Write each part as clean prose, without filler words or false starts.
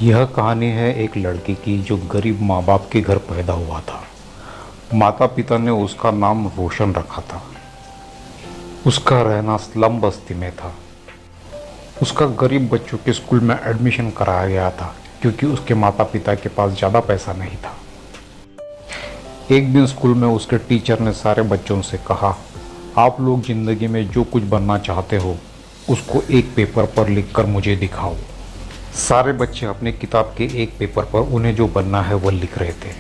यह कहानी है एक लड़के की जो गरीब माँ बाप के घर पैदा हुआ था। माता पिता ने उसका नाम रोशन रखा था। उसका रहना स्लम बस्ती में था। उसका गरीब बच्चों के स्कूल में एडमिशन कराया गया था क्योंकि उसके माता पिता के पास ज़्यादा पैसा नहीं था। एक दिन स्कूल में उसके टीचर ने सारे बच्चों से कहा, आप लोग ज़िंदगी में जो कुछ बनना चाहते हो उसको एक पेपर पर लिखकर मुझे दिखाओ। सारे बच्चे अपने किताब के एक पेपर पर उन्हें जो बनना है वह लिख रहे थे।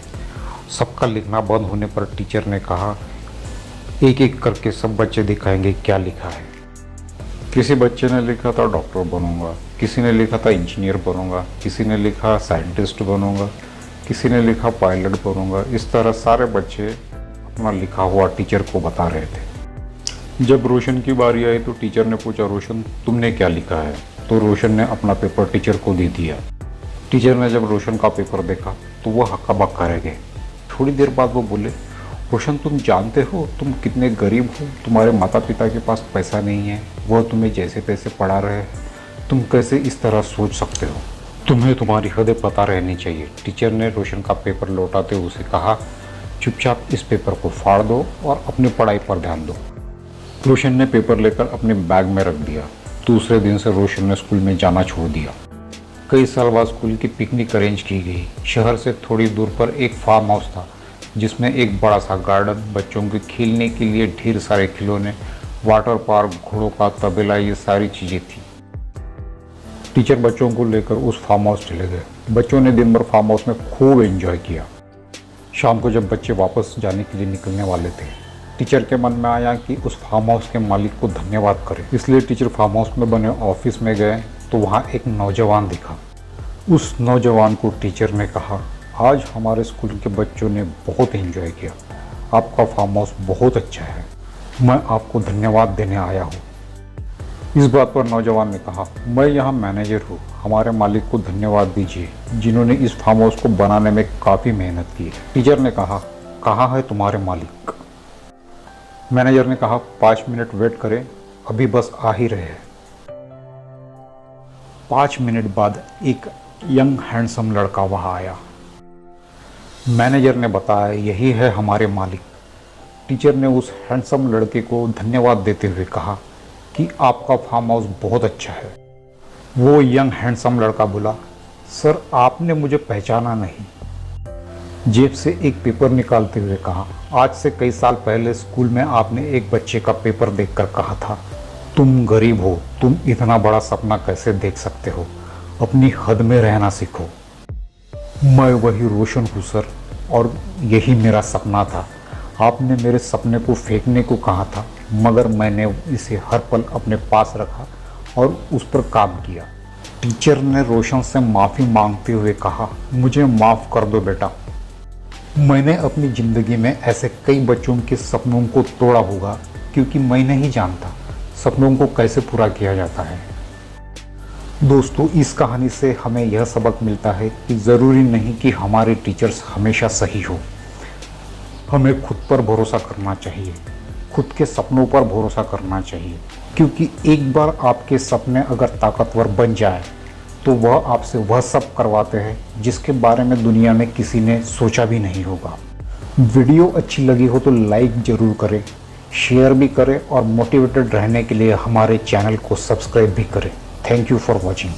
सबका लिखना बंद होने पर टीचर ने कहा, एक एक करके सब बच्चे दिखाएंगे क्या लिखा है। किसी बच्चे ने लिखा था डॉक्टर बनूंगा, किसी ने लिखा था इंजीनियर बनूंगा, किसी ने लिखा साइंटिस्ट बनूंगा, किसी ने लिखा पायलट बनूंगा। इस तरह सारे बच्चे अपना लिखा हुआ टीचर को बता रहे थे। जब रोशन की बारी आई तो टीचर ने पूछा, रोशन तुमने क्या लिखा है? तो रोशन ने अपना पेपर टीचर को दे दिया। टीचर ने जब रोशन का पेपर देखा तो वह हक्का बक्का रह गए। थोड़ी देर बाद वो बोले, रोशन तुम जानते हो तुम कितने गरीब हो? तुम्हारे माता पिता के पास पैसा नहीं है, वह तुम्हें जैसे तैसे पढ़ा रहे हैं। तुम कैसे इस तरह सोच सकते हो? तुम्हें तुम्हारी हदें पता रहनी चाहिए। टीचर ने रोशन का पेपर लौटाते हुए उसे कहा, चुपचाप इस पेपर को फाड़ दो और अपनी पढ़ाई पर ध्यान दो। रोशन ने पेपर लेकर अपने बैग में रख दिया। दूसरे दिन से रोशन ने स्कूल में जाना छोड़ दिया। कई साल बाद स्कूल की पिकनिक अरेंज की गई। शहर से थोड़ी दूर पर एक फार्म हाउस था जिसमें एक बड़ा सा गार्डन, बच्चों के खेलने के लिए ढेर सारे खिलौने, वाटर पार्क, घोड़ों का तबेला, ये सारी चीज़ें थी। टीचर बच्चों को लेकर उस फार्म हाउस चले गए। बच्चों ने दिन भर फार्म हाउस में खूब एंजॉय किया। शाम को जब बच्चे वापस जाने के लिए निकलने वाले थे, टीचर के मन में आया कि उस फार्म हाउस के मालिक को धन्यवाद करें। इसलिए टीचर फार्म हाउस में बने ऑफिस में गए तो वहाँ एक नौजवान दिखा। उस नौजवान को टीचर ने कहा, आज हमारे स्कूल के बच्चों ने बहुत एंजॉय किया। आपका फार्म हाउस बहुत अच्छा है, मैं आपको धन्यवाद देने आया हूँ। इस बात पर नौजवान ने कहा, मैं यहाँ मैनेजर हूँ, हमारे मालिक को धन्यवाद दीजिए जिन्होंने इस फार्म हाउस को बनाने में काफ़ी मेहनत की है। टीचर ने कहा, कहाँ है तुम्हारे मालिक? मैनेजर ने कहा, 5 मिनट वेट करें, अभी बस आ ही रहे हैं। 5 मिनट बाद एक यंग हैंडसम लड़का वहां आया। मैनेजर ने बताया, यही है हमारे मालिक। टीचर ने उस हैंडसम लड़के को धन्यवाद देते हुए कहा कि आपका फार्म हाउस बहुत अच्छा है। वो यंग हैंडसम लड़का बोला, सर आपने मुझे पहचाना नहीं। जेब से एक पेपर निकालते हुए कहा, आज से कई साल पहले स्कूल में आपने एक बच्चे का पेपर देखकर कहा था, तुम गरीब हो, तुम इतना बड़ा सपना कैसे देख सकते हो? अपनी हद में रहना सीखो। मैं वही रोशन हूँ सर, और यही मेरा सपना था। आपने मेरे सपने को फेंकने को कहा था, मगर मैंने इसे हर पल अपने पास रखा और उस पर काम किया। टीचर ने रोशन से माफ़ी मांगते हुए कहा, मुझे माफ़ कर दो बेटा। मैंने अपनी ज़िंदगी में ऐसे कई बच्चों के सपनों को तोड़ा होगा क्योंकि मैं नहीं जानता सपनों को कैसे पूरा किया जाता है। दोस्तों, इस कहानी से हमें यह सबक मिलता है कि ज़रूरी नहीं कि हमारे टीचर्स हमेशा सही हो। हमें खुद पर भरोसा करना चाहिए, खुद के सपनों पर भरोसा करना चाहिए, क्योंकि एक बार आपके सपने अगर ताकतवर बन जाए तो वह आपसे वह सब करवाते हैं जिसके बारे में दुनिया में किसी ने सोचा भी नहीं होगा। वीडियो अच्छी लगी हो तो लाइक ज़रूर करें, शेयर भी करें और मोटिवेटेड रहने के लिए हमारे चैनल को सब्सक्राइब भी करें। Thank you for watching.